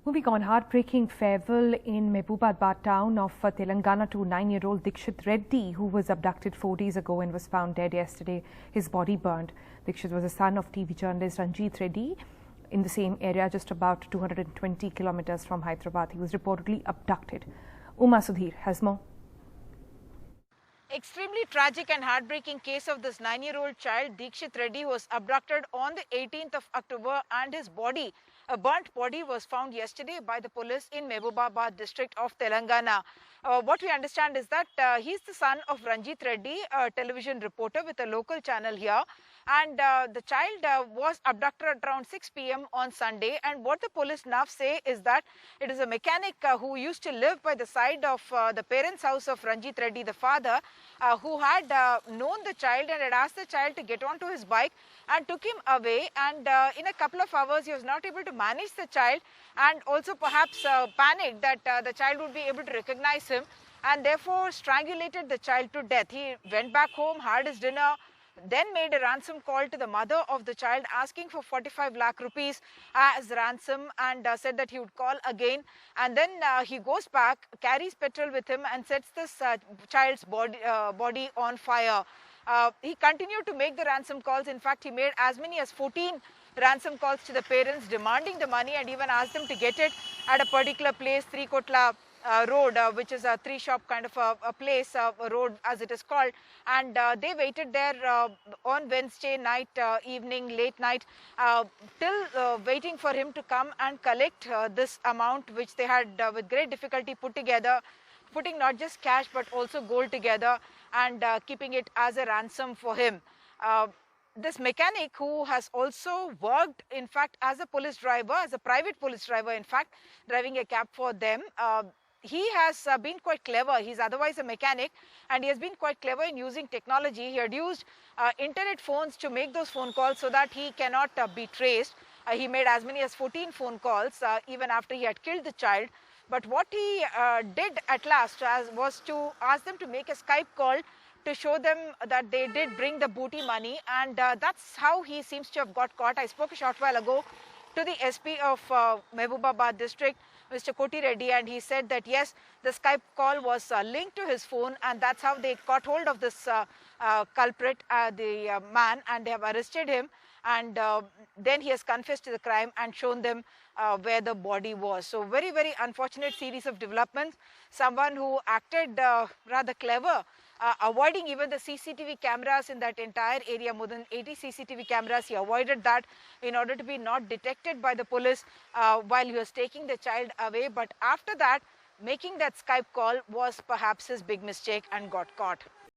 Moving on, heartbreaking farewell in Mehbubabad town of Telangana to 9-year-old Dikshit Reddy, who was abducted 4 days ago and was found dead yesterday. His body burned. Dikshit was a son of TV journalist Ranjit Reddy in the same area, just about 220 kilometers from Hyderabad. He was reportedly abducted. Uma Sudhir has more. Extremely tragic and heartbreaking case of this 9-year-old child Dikshit Reddy, who was abducted on the 18th of October, and his body, a burnt body, was found yesterday by the police in Mehbubabad district of Telangana. What we understand is that he's the son of Ranjit Reddy, a television reporter with a local channel here, and the child was abducted at around 6 p.m. on Sunday. And what the police now say is that it is a mechanic who used to live by the side of the parents' house of Ranjit Reddy, the father, who had known the child and had asked the child to get onto his bike and took him away. And in a couple of hours, he was not able to manage the child, and also perhaps panicked that the child would be able to recognize him, and therefore strangulated the child to death. He went back home, had his dinner, then made a ransom call to the mother of the child, asking for 45 lakh rupees as ransom, and said that he would call again. And then he goes back, carries petrol with him, and sets this child's body on fire. He continued to make the ransom calls. In fact, he made as many as 14 ransom calls to the parents, demanding the money, and even asked them to get it at a particular place, Three Kotla road, which is a three-shop kind of a place, a road as it is called. And they waited there on Wednesday night, evening, late night, till waiting for him to come and collect this amount, which they had with great difficulty put together, putting not just cash but also gold together, and keeping it as a ransom for him. This mechanic, who has also worked, in fact, as a police driver, as a private police driver, in fact, driving a cab for them, he has been quite clever. He's otherwise a mechanic, and he has been quite clever in using technology. He had used internet phones to make those phone calls so that he cannot be traced. He made as many as 14 phone calls even after he had killed the child. But what he did at last was to ask them to make a Skype call to show them that they did bring the booty money, and that's how he seems to have got caught. I spoke a short while ago to the SP of Mehbubabad district, Mr. Koti Reddy, and he said that yes, the Skype call was linked to his phone, and that's how they got hold of this culprit, the man, and they have arrested him. And then he has confessed to the crime and shown them where the body was. So very, very unfortunate series of developments. Someone who acted rather clever, avoiding even the CCTV cameras in that entire area, more than 80 CCTV cameras. He avoided that in order to be not detected by the police while he was taking the child away. But after that, making that Skype call was perhaps his big mistake and got caught.